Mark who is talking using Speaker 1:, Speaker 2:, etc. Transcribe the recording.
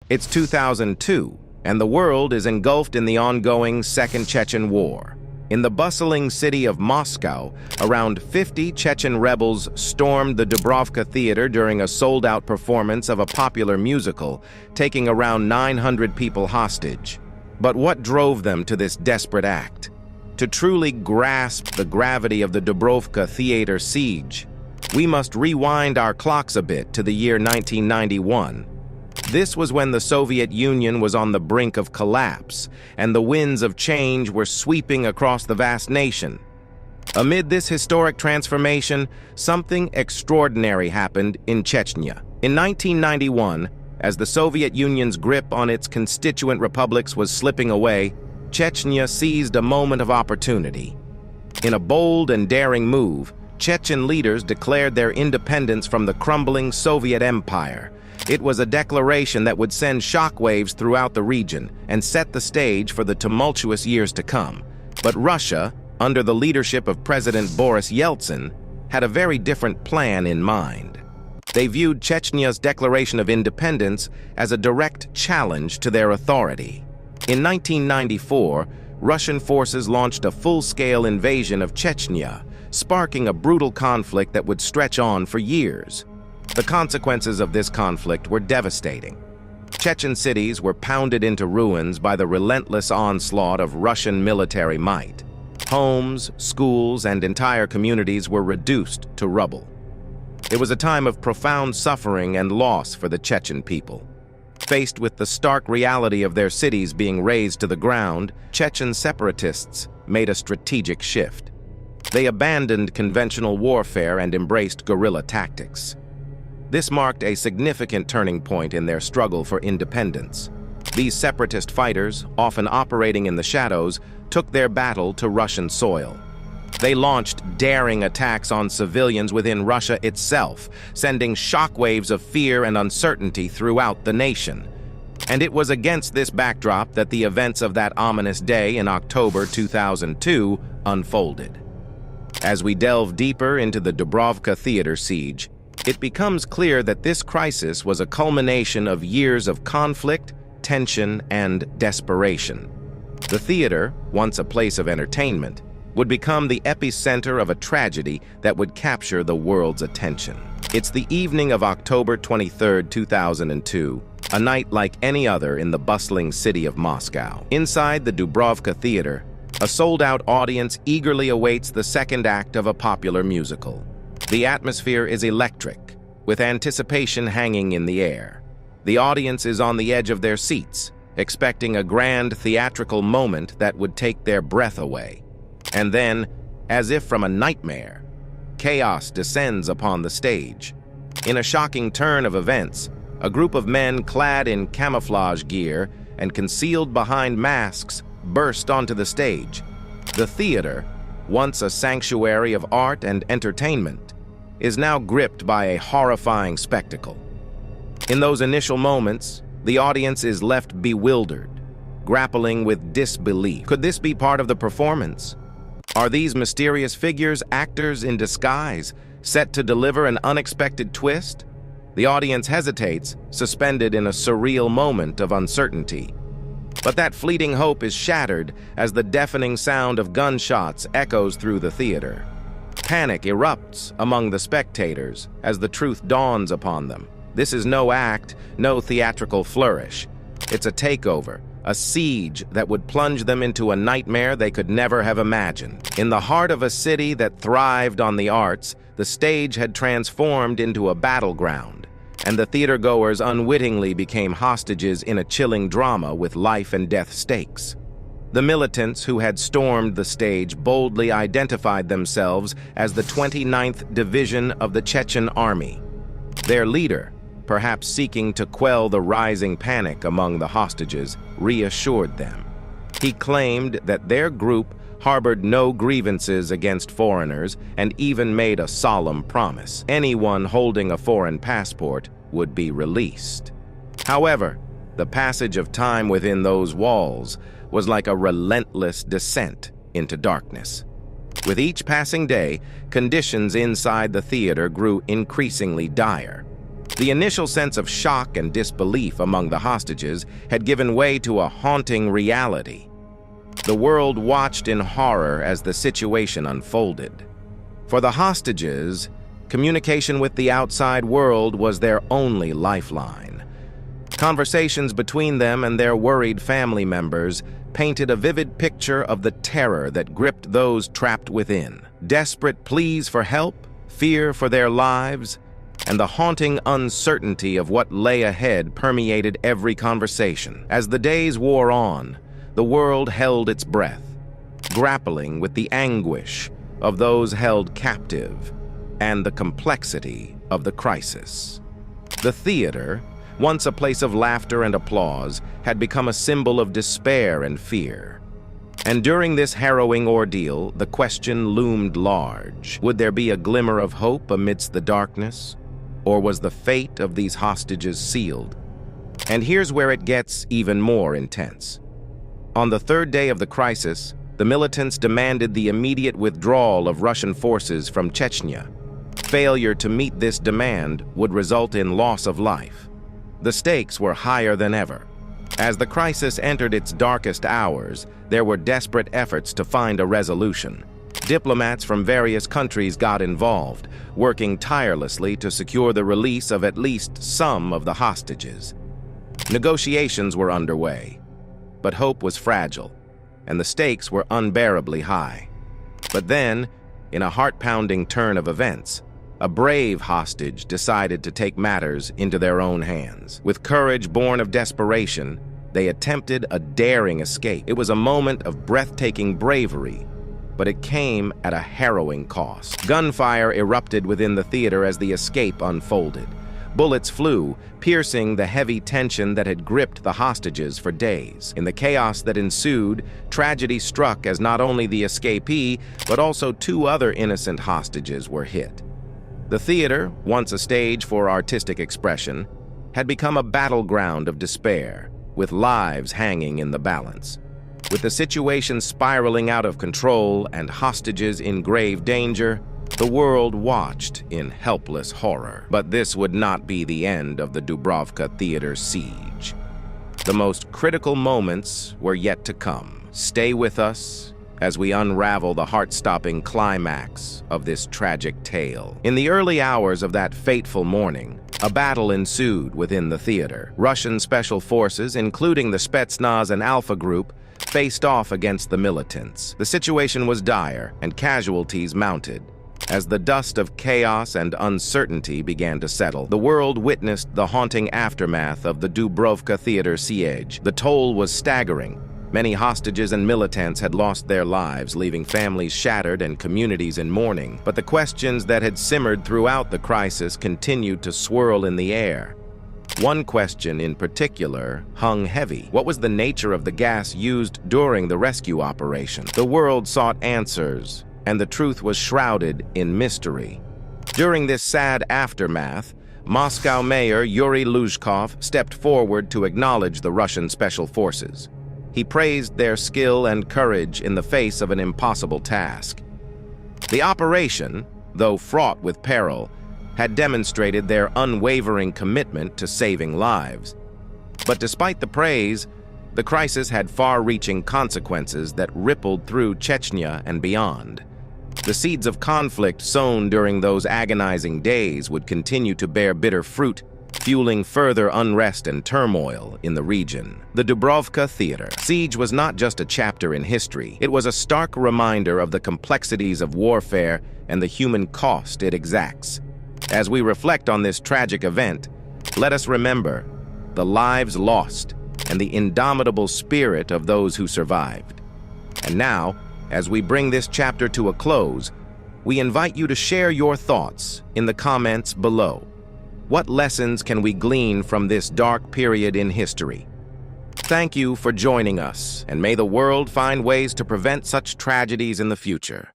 Speaker 1: It's 2002, and the world is engulfed in the ongoing Second Chechen War. In the bustling city of Moscow, around 50 Chechen rebels stormed the Dubrovka Theater during a sold-out performance of a popular musical, taking around 900 people hostage. But what drove them to this desperate act? To truly grasp the gravity of the Dubrovka Theater siege, we must rewind our clocks a bit to the year 1991. This was when the Soviet Union was on the brink of collapse, and the winds of change were sweeping across the vast nation. Amid this historic transformation, something extraordinary happened in Chechnya. In 1991, as the Soviet Union's grip on its constituent republics was slipping away, Chechnya seized a moment of opportunity. In a bold and daring move, Chechen leaders declared their independence from the crumbling Soviet Empire. It was a declaration that would send shockwaves throughout the region and set the stage for the tumultuous years to come. But Russia, under the leadership of President Boris Yeltsin, had a very different plan in mind. They viewed Chechnya's declaration of independence as a direct challenge to their authority. In 1994, Russian forces launched a full-scale invasion of Chechnya, sparking a brutal conflict that would stretch on for years. The consequences of this conflict were devastating. Chechen cities were pounded into ruins by the relentless onslaught of Russian military might. Homes, schools, and entire communities were reduced to rubble. It was a time of profound suffering and loss for the Chechen people. Faced with the stark reality of their cities being razed to the ground, Chechen separatists made a strategic shift. They abandoned conventional warfare and embraced guerrilla tactics. This marked a significant turning point in their struggle for independence. These separatist fighters, often operating in the shadows, took their battle to Russian soil. They launched daring attacks on civilians within Russia itself, sending shockwaves of fear and uncertainty throughout the nation. And it was against this backdrop that the events of that ominous day in October 2002 unfolded. As we delve deeper into the Dubrovka Theater siege, it becomes clear that this crisis was a culmination of years of conflict, tension, and desperation. The theater, once a place of entertainment, would become the epicenter of a tragedy that would capture the world's attention. It's the evening of October 23, 2002, a night like any other in the bustling city of Moscow. Inside the Dubrovka Theater, a sold-out audience eagerly awaits the second act of a popular musical. The atmosphere is electric, with anticipation hanging in the air. The audience is on the edge of their seats, expecting a grand theatrical moment that would take their breath away. And then, as if from a nightmare, chaos descends upon the stage. In a shocking turn of events, a group of men clad in camouflage gear and concealed behind masks burst onto the stage. The theater, once a sanctuary of art and entertainment, is now gripped by a horrifying spectacle. In those initial moments, the audience is left bewildered, grappling with disbelief. Could this be part of the performance? Are these mysterious figures actors in disguise, set to deliver an unexpected twist? The audience hesitates, suspended in a surreal moment of uncertainty. But that fleeting hope is shattered as the deafening sound of gunshots echoes through the theater. Panic erupts among the spectators as the truth dawns upon them. This is no act, no theatrical flourish. It's a takeover, a siege that would plunge them into a nightmare they could never have imagined. In the heart of a city that thrived on the arts, the stage had transformed into a battleground, and the theatergoers unwittingly became hostages in a chilling drama with life and death stakes. The militants who had stormed the stage boldly identified themselves as the 29th Division of the Chechen Army. Their leader, perhaps seeking to quell the rising panic among the hostages, reassured them. He claimed that their group harbored no grievances against foreigners and even made a solemn promise: anyone holding a foreign passport would be released. However, the passage of time within those walls was like a relentless descent into darkness. With each passing day, conditions inside the theater grew increasingly dire. The initial sense of shock and disbelief among the hostages had given way to a haunting reality. The world watched in horror as the situation unfolded. For the hostages, communication with the outside world was their only lifeline. Conversations between them and their worried family members painted a vivid picture of the terror that gripped those trapped within. Desperate pleas for help, fear for their lives, and the haunting uncertainty of what lay ahead permeated every conversation. As the days wore on, the world held its breath, grappling with the anguish of those held captive and the complexity of the crisis. The theater, once a place of laughter and applause, had become a symbol of despair and fear. And during this harrowing ordeal, the question loomed large. Would there be a glimmer of hope amidst the darkness? Or was the fate of these hostages sealed? And here's where it gets even more intense. On the third day of the crisis, the militants demanded the immediate withdrawal of Russian forces from Chechnya. Failure to meet this demand would result in loss of life. The stakes were higher than ever. As the crisis entered its darkest hours, there were desperate efforts to find a resolution. Diplomats from various countries got involved, working tirelessly to secure the release of at least some of the hostages. Negotiations were underway, but hope was fragile, and the stakes were unbearably high. But then, in a heart-pounding turn of events, a brave hostage decided to take matters into their own hands. With courage born of desperation, they attempted a daring escape. It was a moment of breathtaking bravery, but it came at a harrowing cost. Gunfire erupted within the theater as the escape unfolded. Bullets flew, piercing the heavy tension that had gripped the hostages for days. In the chaos that ensued, tragedy struck as not only the escapee, but also two other innocent hostages were hit. The theater, once a stage for artistic expression, had become a battleground of despair, with lives hanging in the balance. With the situation spiraling out of control and hostages in grave danger, the world watched in helpless horror. But this would not be the end of the Dubrovka theater siege. The most critical moments were yet to come. Stay with us as we unravel the heart-stopping climax of this tragic tale. In the early hours of that fateful morning, a battle ensued within the theater. Russian special forces, including the Spetsnaz and Alpha Group, faced off against the militants. The situation was dire, and casualties mounted. As the dust of chaos and uncertainty began to settle, the world witnessed the haunting aftermath of the Dubrovka theater siege. The toll was staggering. Many hostages and militants had lost their lives, leaving families shattered and communities in mourning. But the questions that had simmered throughout the crisis continued to swirl in the air. One question in particular hung heavy. What was the nature of the gas used during the rescue operation? The world sought answers, and the truth was shrouded in mystery. During this sad aftermath, Moscow Mayor Yuri Luzhkov stepped forward to acknowledge the Russian special forces. He praised their skill and courage in the face of an impossible task. The operation, though fraught with peril, had demonstrated their unwavering commitment to saving lives. But despite the praise, the crisis had far-reaching consequences that rippled through Chechnya and beyond. The seeds of conflict sown during those agonizing days would continue to bear bitter fruit, fueling further unrest and turmoil in the region. The Dubrovka theater siege was not just a chapter in history. It was a stark reminder of the complexities of warfare and the human cost it exacts. As we reflect on this tragic event, let us remember the lives lost and the indomitable spirit of those who survived. And now, as we bring this chapter to a close, we invite you to share your thoughts in the comments below. What lessons can we glean from this dark period in history? Thank you for joining us, and may the world find ways to prevent such tragedies in the future.